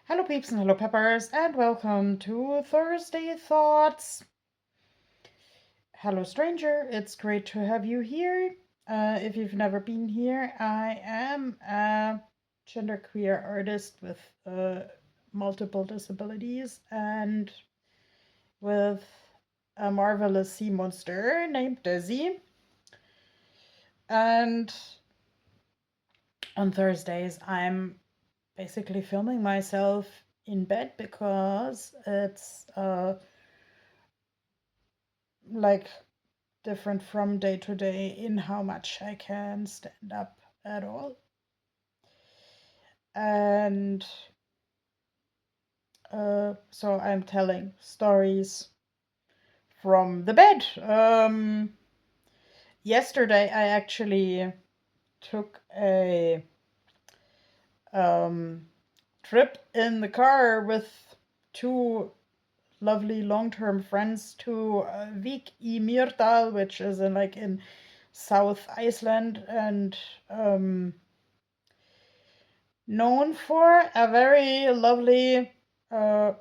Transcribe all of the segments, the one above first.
Hello, peeps and hello, peppers, and welcome to Thursday Thoughts. Hello, stranger. It's great to have you here. If you've never been here, I am a genderqueer artist with multiple disabilities and with a marvelous sea monster named Dizzy. And on Thursdays, I'm basically filming myself in bed because it's like different from day to day in how much I can stand up at all. And so I'm telling stories from the bed. Yesterday I actually took a um, trip in the car with two lovely long-term friends to Vik í Mýrdal, which is in South Iceland, and known for a very lovely uh,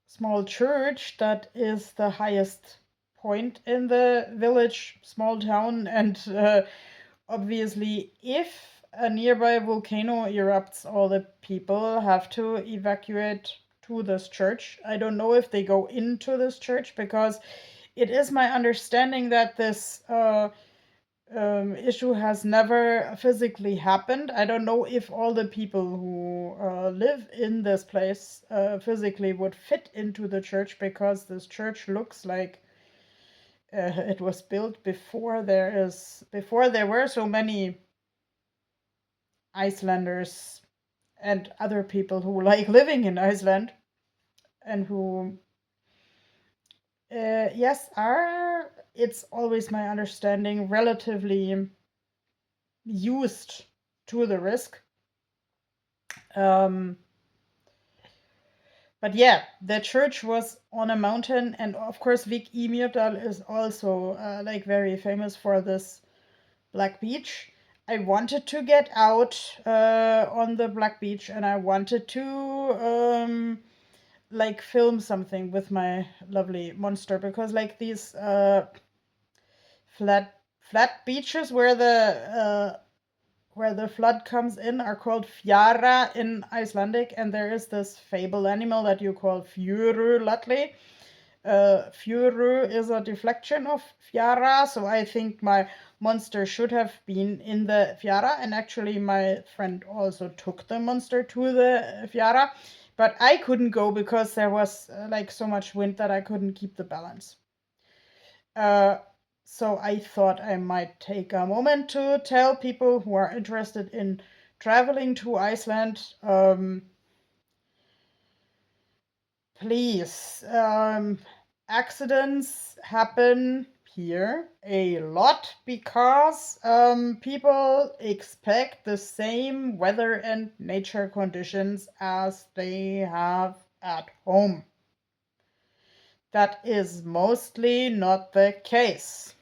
small church that is the highest point in the village, small town, and obviously, if a nearby volcano erupts, all the people have to evacuate to this church. I don't know if they go into this church because it is my understanding that this issue has never physically happened. I don't know if all the people who live in this place physically would fit into the church because this church looks like it was built before there were so many Icelanders and other people who like living in Iceland and who yes are, it's always my understanding, relatively used to the risk. Um, but yeah, the church was on a mountain, and of course, Vik í Mýrdal is also like very famous for this black beach. I wanted to get out on the black beach, and I wanted to like film something with my lovely monster because like these flat beaches where the flood comes in are called fjara in Icelandic, and there is this fable animal that you call fjörulatli. Fjöru is a deflection of fjara, so I think my monster should have been in the fjara, and actually my friend also took the monster to the fjara, but I couldn't go because there was like so much wind that I couldn't keep the balance. Uh, so I thought I might take a moment to tell people who are interested in traveling to Iceland, please, accidents happen here a lot because people expect the same weather and nature conditions as they have at home. That is mostly not the case.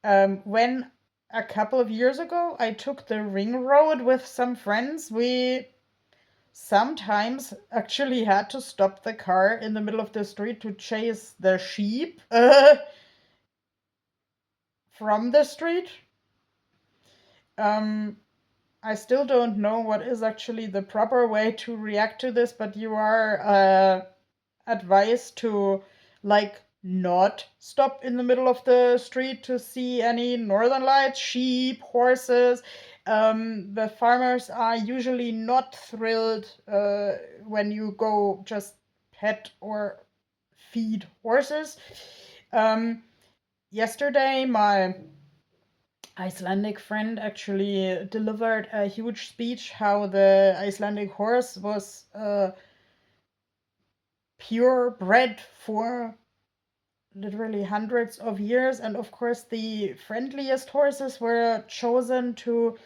When a couple of years ago I took the ring road with some friends, we sometimes actually had to stop the car in the middle of the street to chase the sheep from the street. I still don't know what is actually the proper way to react to this, but you are advised to like not stop in the middle of the street to see any northern lights, sheep, horses. The farmers are usually not thrilled when you go just pet or feed horses. Yesterday, my Icelandic friend actually delivered a huge speech how the Icelandic horse was pure bred for literally hundreds of years, and of course the friendliest horses were chosen to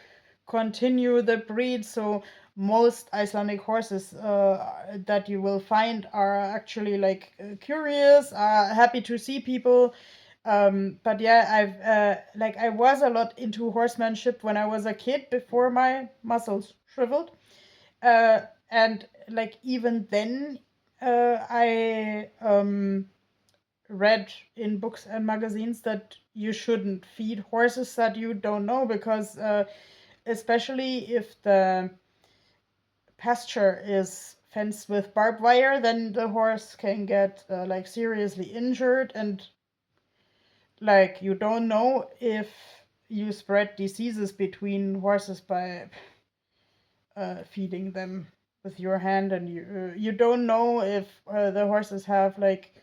continue the breed. So most Icelandic horses that you will find are actually like curious, happy to see people. But yeah, I've like I was a lot into horsemanship when I was a kid before my muscles shriveled. And like even then, I read in books and magazines that you shouldn't feed horses that you don't know, because especially if the pasture is fenced with barbed wire, then the horse can get like seriously injured, and like you don't know if you spread diseases between horses by feeding them with your hand, and you don't know if the horses have like,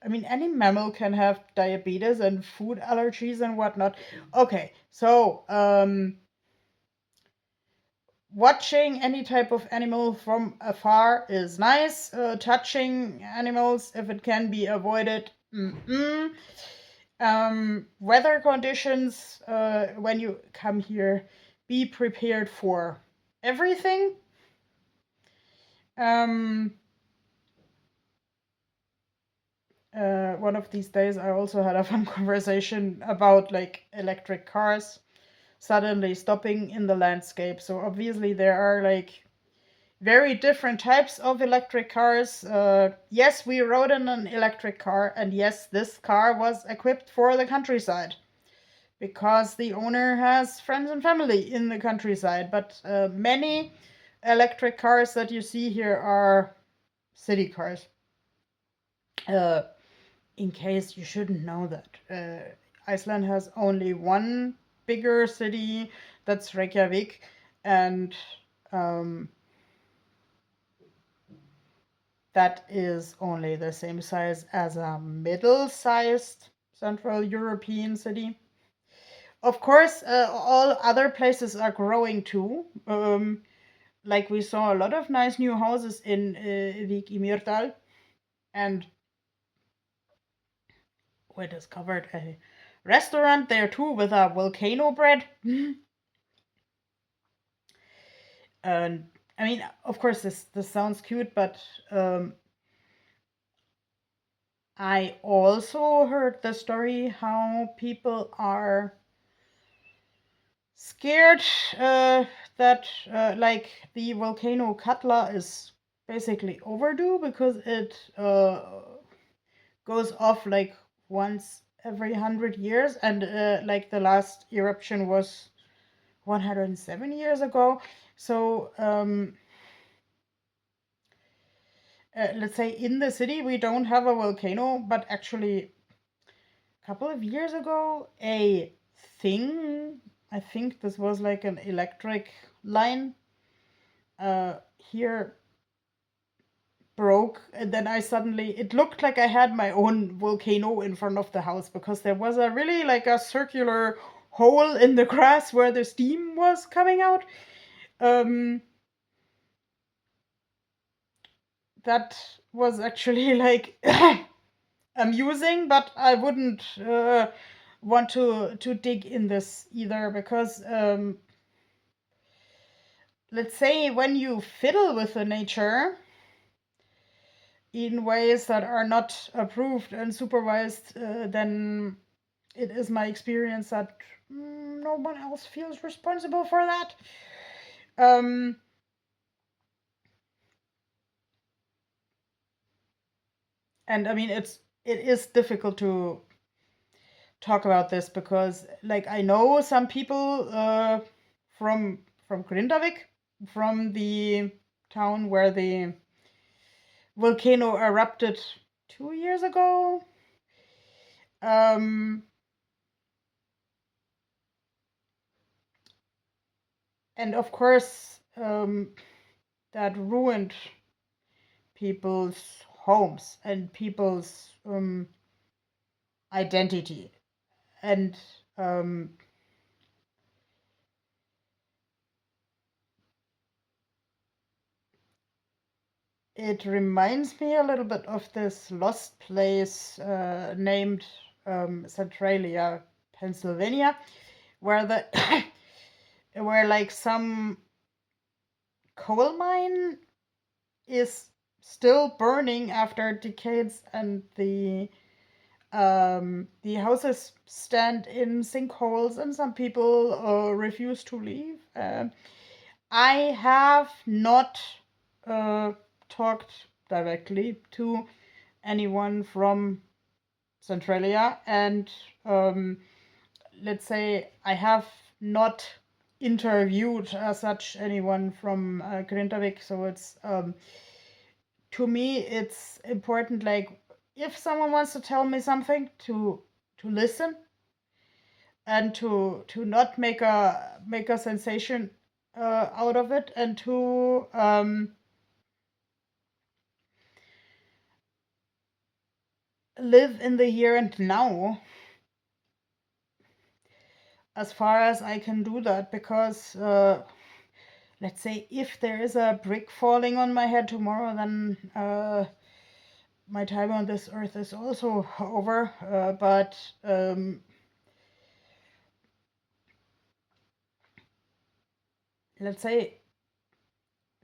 I mean, any mammal can have diabetes and food allergies and whatnot. Okay, so watching any type of animal from afar is nice. Touching animals, if it can be avoided, weather conditions, when you come here, be prepared for everything. Um, one of these days, I also had a fun conversation about like electric cars suddenly stopping in the landscape. So obviously there are like very different types of electric cars. Yes, we rode in an electric car, and yes, this car was equipped for the countryside because the owner has friends and family in the countryside. But many electric cars that you see here are city cars. In case you shouldn't know that, Iceland has only one bigger city, that's Reykjavik, and um, that is only the same size as a middle-sized Central European city. Of course, all other places are growing too. Like we saw a lot of nice new houses in Vik í Mýrdal, and we discovered a restaurant there too with a volcano bread. And I mean, of course, this sounds cute, but I also heard the story how people are scared that like the volcano Katla is basically overdue, because it goes off like once every 100 years, and like the last eruption was 107 years ago. So let's say in the city we don't have a volcano, but actually a couple of years ago a thing, I think this was like an electric line here broke, and then I suddenly, it looked like I had my own volcano in front of the house, because there was a really like a circular hole in the grass where the steam was coming out. um that was actually like amusing, but I wouldn't want to dig in this either, because let's say when you fiddle with the nature in ways that are not approved and supervised, then it is my experience that no one else feels responsible for that. Um, and I mean, it is difficult to talk about this, because like I know some people from Grindavik, from the town where the volcano erupted 2 years ago. Um, and of course, that ruined people's homes and people's identity. And um, it reminds me a little bit of this lost place named Centralia, Pennsylvania, where the where like some coal mine is still burning after decades, and the houses stand in sinkholes, and some people refuse to leave. I have not talked directly to anyone from Centralia, and let's say I have not interviewed as such anyone from Grindavik, so it's to me it's important, like if someone wants to tell me something, to listen and to not make a sensation out of it, and to live in the here and now as far as I can do that, because let's say if there is a brick falling on my head tomorrow, then my time on this earth is also over. But let's say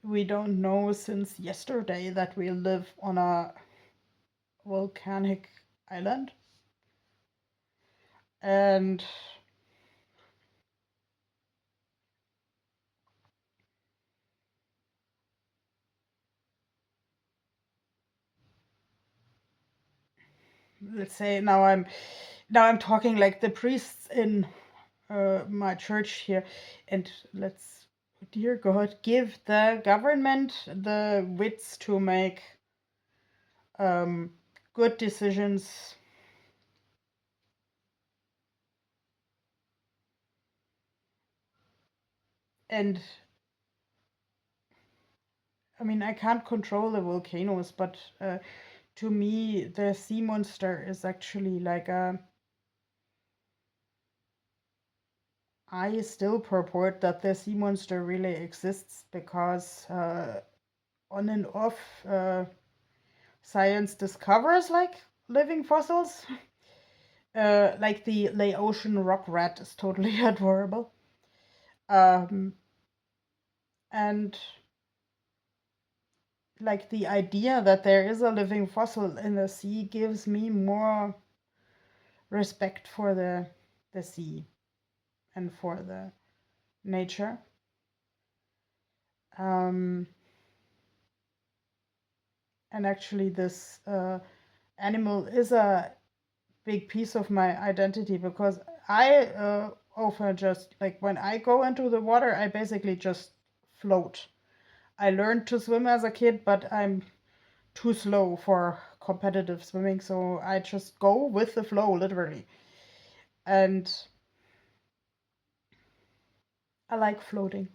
we don't know since yesterday that we live on a volcanic island. And let's say now I'm talking like the priests in my church here, and let's, dear God, give the government the wits to make good decisions. And I mean, I can't control the volcanoes, but to me, the sea monster is actually like a. I still purport that the sea monster really exists, because on and off, science discovers like living fossils. Like the Laotian rock rat is totally adorable. And like the idea that there is a living fossil in the sea gives me more respect for the sea and for the nature. And actually, this animal is a big piece of my identity, because I often just like when I go into the water, I basically just float. I learned to swim as a kid, but I'm too slow for competitive swimming, so I just go with the flow, literally. And I like floating.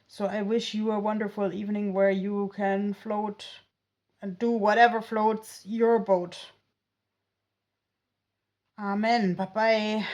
So I wish you a wonderful evening where you can float and do whatever floats your boat. Amen. Bye bye.